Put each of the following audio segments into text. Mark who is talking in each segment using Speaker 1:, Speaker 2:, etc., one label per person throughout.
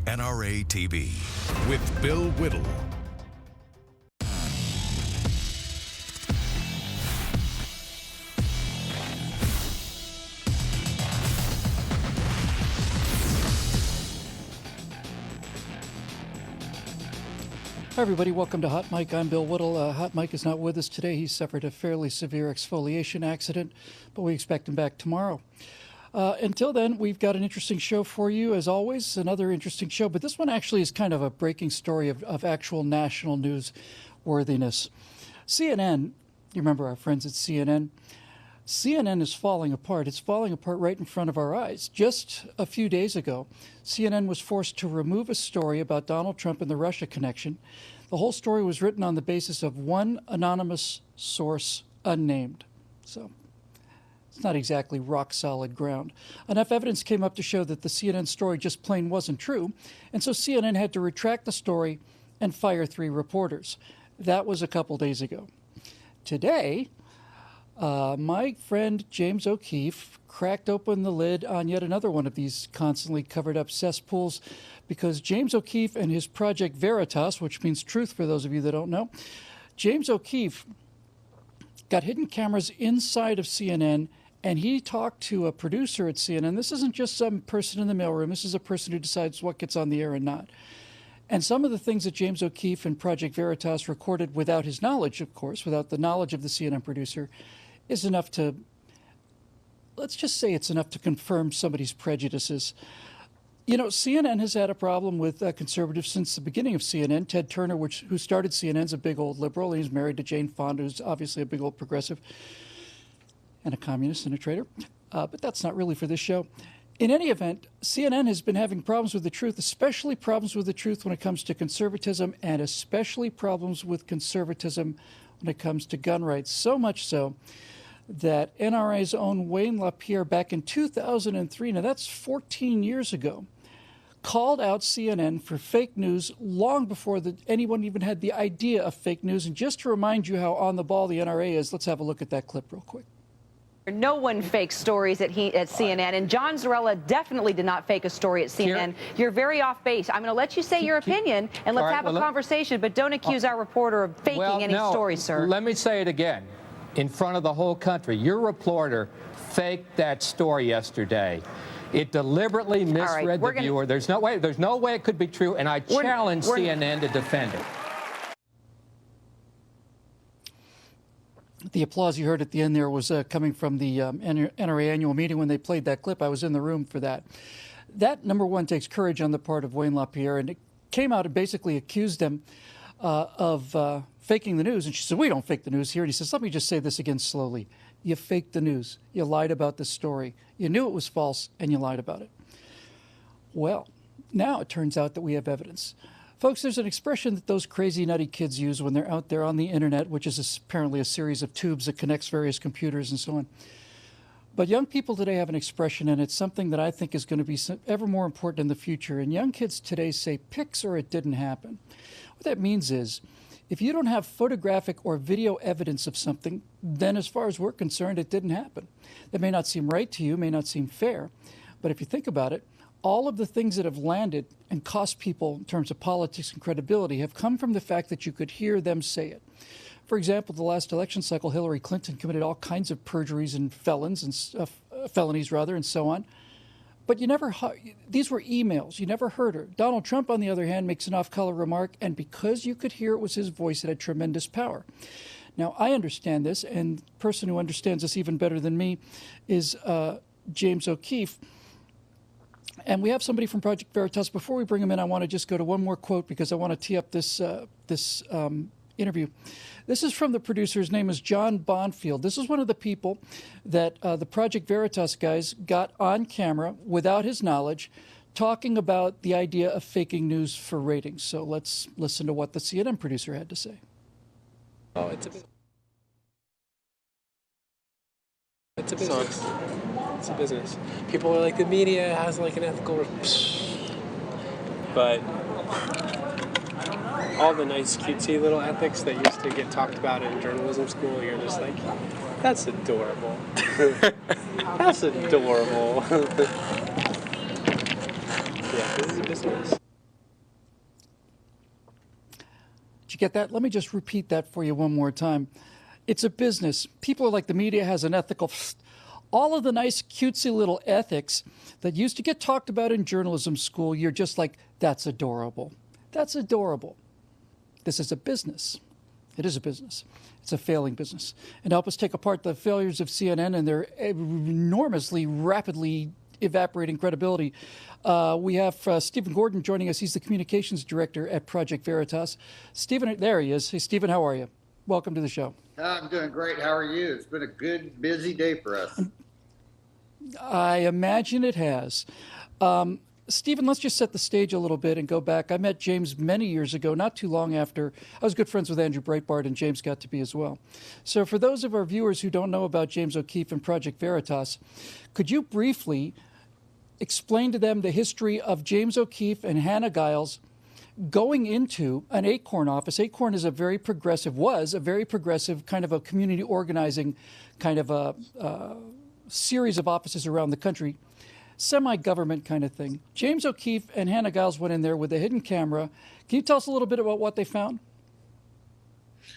Speaker 1: NRATV with Bill Whittle.
Speaker 2: Hi everybody, welcome to Hot Mike. I'm Bill Whittle. Hot Mike is not with us today. He suffered a fairly severe exfoliation accident, but we expect him back tomorrow. Until then, we've got an interesting show for you, as always, another interesting show. But this one actually is kind of a breaking story of actual national news worthiness. CNN, you remember our friends at CNN? CNN is falling apart. It's falling apart right in front of our eyes. Just a few days ago, CNN was forced to remove a story about Donald Trump and the Russia connection. The whole story was written on the basis of one anonymous source, unnamed. So it's not exactly rock-solid ground. Enough evidence came up to show that the CNN story just plain wasn't true, and so CNN had to retract the story and fire 3 reporters. That was a couple days ago. Today, my friend James O'Keefe cracked open the lid on yet another one of these constantly covered-up cesspools, because James O'Keefe and his Project Veritas, which means truth for those of you that don't know, James O'Keefe got hidden cameras inside of CNN, and he talked to a producer at CNN. This isn't just some person in the mailroom. This is a person who decides what gets on the air and not. And some of the things that James O'Keefe and Project Veritas recorded without his knowledge, of course, without the knowledge of the CNN producer, is enough to, let's just say it's enough to confirm somebody's prejudices. You know, CNN has had a problem with conservatives since the beginning of CNN. Ted Turner, who started CNN, is a big old liberal. He's married to Jane Fonda, who's obviously a big old progressive and a communist and a traitor. But that's not really for this show. In any event, CNN has been having problems with the truth, especially problems with the truth when it comes to conservatism, and especially problems with conservatism when it comes to gun rights. So much so that NRA's own Wayne LaPierre back in 2003, now that's 14 years ago, called out CNN for fake news long before anyone even had the idea of fake news. And just to remind you how on the ball the NRA is, let's have a look at that clip real quick.
Speaker 3: No one fakes stories at CNN, and John Zarella definitely did not fake a story at CNN. You're very off base. I'm going to let you say your opinion, and let's have a conversation, but don't accuse our reporter of faking any stories, sir.
Speaker 4: Let me say it again in front of the whole country. Your reporter faked that story yesterday. It deliberately misread the viewer. There's no way it could be true, and I challenge CNN to defend it.
Speaker 2: The applause you heard at the end there was coming from the NRA annual meeting when they played that clip. I was in the room for that. That, number one, takes courage on the part of Wayne LaPierre, and it came out and basically accused them of faking the news. And she said, we don't fake the news here. And he says, let me just say this again slowly. You faked the news. You lied about the story. You knew it was false, and you lied about it. Well, now it turns out that we have evidence. Folks, there's an expression that those crazy, nutty kids use when they're out there on the internet, which is apparently a series of tubes that connects various computers and so on. But young people today have an expression, and it's something that I think is going to be ever more important in the future. And young kids today say, pics or it didn't happen. What that means is, if you don't have photographic or video evidence of something, then as far as we're concerned, it didn't happen. That may not seem right to you, may not seem fair, but if you think about it, all of the things that have landed and cost people in terms of politics and credibility have come from the fact that you could hear them say it. For example, the last election cycle, Hillary Clinton committed all kinds of perjuries and felonies, and so on. But these were emails. You never heard her. Donald Trump, on the other hand, makes an off-color remark, and because you could hear it was his voice, it had tremendous power. Now, I understand this, and the person who understands this even better than me is James O'Keefe. And we have somebody from Project Veritas. Before we bring him in, I want to just go to one more quote because I want to tee up this interview. This is from the producer. His name is John Bonfield. This is one of the people that the Project Veritas guys got on camera without his knowledge talking about the idea of faking news for ratings. So let's listen to what the CNN producer had to say.
Speaker 5: Oh, it's a business. It's a business. People are like, the media has like an ethical... But all the nice, cutesy little ethics that used to get talked about in journalism school, you're just like, that's adorable. That's adorable. Yeah, this is a business.
Speaker 2: you get that? Let me just repeat that for you one more time. It's a business. People are like, the media has an ethical... All of the nice, cutesy little ethics that used to get talked about in journalism school, you're just like, that's adorable. That's adorable. This is a business. It is a business. It's a failing business. And to help us take apart the failures of CNN and their enormously, rapidly evaporating credibility, we have Stephen Gordon joining us. He's the communications director at Project Veritas. Stephen, there he is. Hey, Stephen, how are you? Welcome to the show.
Speaker 6: I'm doing great. How are you? It's been a good, busy day for us.
Speaker 2: I imagine it has. Stephen, let's just set the stage a little bit and go back. I met James many years ago, not too long after. I was good friends with Andrew Breitbart, and James got to be as well. So for those of our viewers who don't know about James O'Keefe and Project Veritas, could you briefly explain to them the history of James O'Keefe and Hannah Giles going into an Acorn office? Acorn is was a very progressive kind of a community organizing kind of a series of offices around the country, semi-government kind of thing. James O'Keefe and Hannah Giles went in there with a hidden camera. Can you tell us a little bit about what they found?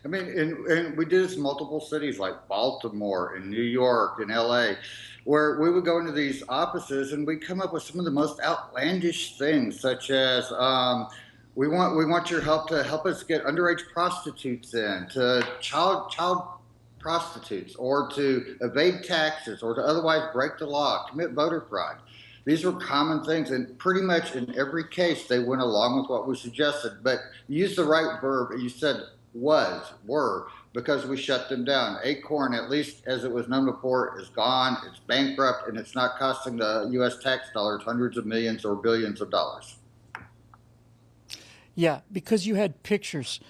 Speaker 6: I mean, and we did this in multiple cities like Baltimore and New York and LA, where we would go into these offices and we'd come up with some of the most outlandish things, such as we want your help to help us get underage prostitutes in, to child prostitutes, or to evade taxes, or to otherwise break the law, commit voter fraud. These were common things, and pretty much in every case they went along with what we suggested. But you used the right verb. You said were, because we shut them down. Acorn, at least as it was known before, is gone. It's bankrupt, and it's not costing the U.S. tax dollars hundreds of millions or billions of dollars.
Speaker 2: Yeah, because you had pictures,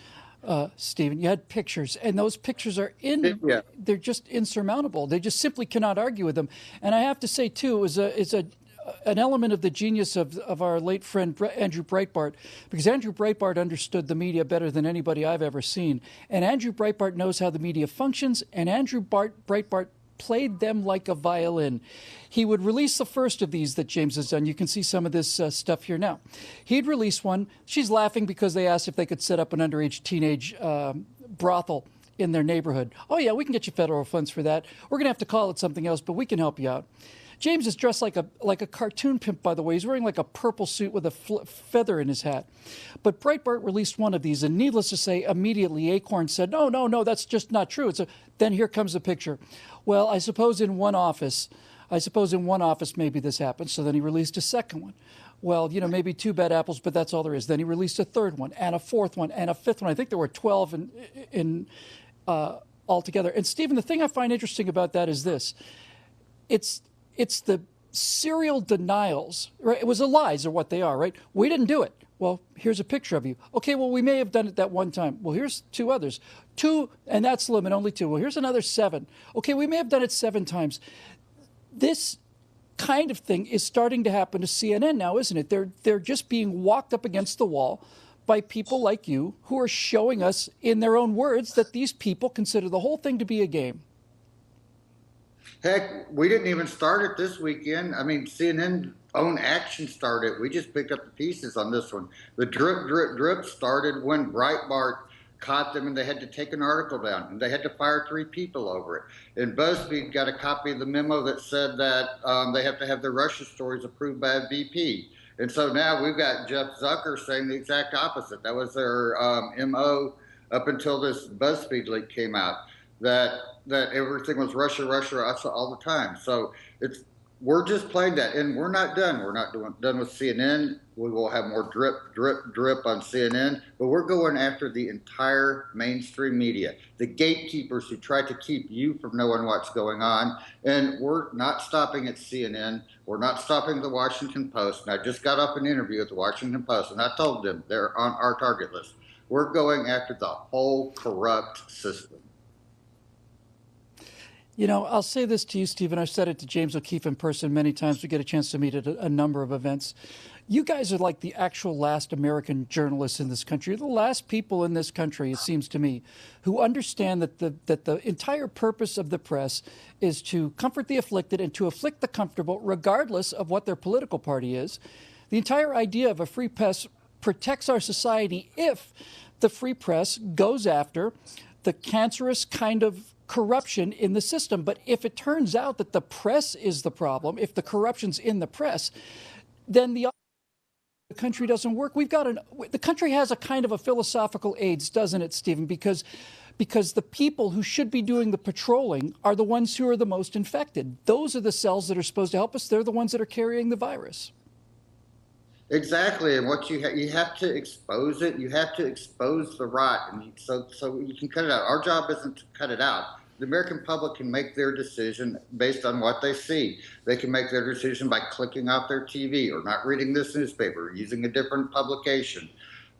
Speaker 2: Stephen. You had pictures, and those pictures are they're just insurmountable. They just simply cannot argue with them. And I have to say, too, it's an element of the genius of our late friend Andrew Breitbart, because Andrew Breitbart understood the media better than anybody I've ever seen. And Andrew Breitbart knows how the media functions, and Andrew Breitbart played them like a violin. He would release the first of these that James has done. You can see some of this stuff here now. He'd release one. She's laughing because they asked if they could set up an underage teenage brothel in their neighborhood. Oh, yeah, we can get you federal funds for that. We're going to have to call it something else, but we can help you out. James is dressed like a cartoon pimp, by the way. He's wearing like a purple suit with a feather in his hat. But Breitbart released one of these, and needless to say, immediately Acorn said, no, that's just not true. Then here comes the picture. Well, I suppose in one office maybe this happened. So then he released a second one. Well, maybe two bad apples, but that's all there is. Then he released a third one, and a fourth one, and a fifth one. I think there were 12 in altogether. And Stephen, the thing I find interesting about that is this. It's the serial denials, right? It was the lies are what they are, right? We didn't do it. Well, here's a picture of you. Okay, well, we may have done it that one time. Well, here's two others. 2, and that's the limit, only 2. Well, here's another 7. Okay, we may have done it 7 times. This kind of thing is starting to happen to CNN now, isn't it? They're just being walked up against the wall by people like you who are showing us in their own words that these people consider the whole thing to be a game.
Speaker 6: Heck, we didn't even start it this weekend. I mean, CNN own action started. We just picked up the pieces on this one. The drip started when Breitbart caught them and they had to take an article down and they had to fire 3 people over it. And BuzzFeed got a copy of the memo that said that they have to have their Russia stories approved by a VP. And so now we've got Jeff Zucker saying the exact opposite. That was their MO up until this BuzzFeed leak came out, that everything was Russia all the time. So we're just playing that, and we're not done. We're not done with CNN. We will have more drip on CNN, but we're going after the entire mainstream media, the gatekeepers who try to keep you from knowing what's going on. And we're not stopping at CNN. We're not stopping the Washington Post. And I just got off an interview with the Washington Post, and I told them they're on our target list. We're going after the whole corrupt system.
Speaker 2: I'll say this to you, Stephen. I've said it to James O'Keefe in person many times. We get a chance to meet at a number of events. You guys are like the actual last American journalists in this country. You're the last people in this country, it seems to me, who understand that the entire purpose of the press is to comfort the afflicted and to afflict the comfortable, regardless of what their political party is. The entire idea of a free press protects our society if the free press goes after the cancerous kind of corruption in the system. But if it turns out that the press is the problem, if the corruption's in the press, then the country doesn't work. The country has a kind of a philosophical AIDS, doesn't it, Stephen? Because the people who should be doing the patrolling are the ones who are the most infected. Those are the cells that are supposed to help us. They're the ones that are carrying the virus.
Speaker 6: Exactly, and what you have to expose it. You have to expose the rot, and so you can cut it out. Our job isn't to cut it out. The American public can make their decision based on what they see. They can make their decision by clicking off their TV or not reading this newspaper, or using a different publication.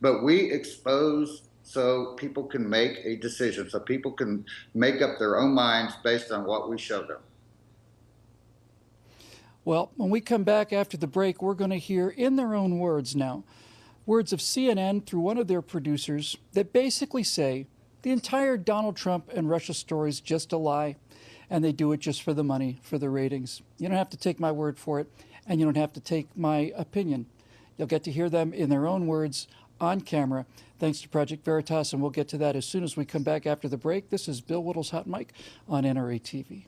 Speaker 6: But we expose so people can make a decision, so people can make up their own minds based on what we show them.
Speaker 2: Well, when we come back after the break, we're going to hear, in their own words now, words of CNN through one of their producers that basically say the entire Donald Trump and Russia story is just a lie, and they do it just for the money, for the ratings. You don't have to take my word for it, and you don't have to take my opinion. You'll get to hear them in their own words on camera, thanks to Project Veritas, and we'll get to that as soon as we come back after the break. This is Bill Whittle's Hot Mic on NRATV.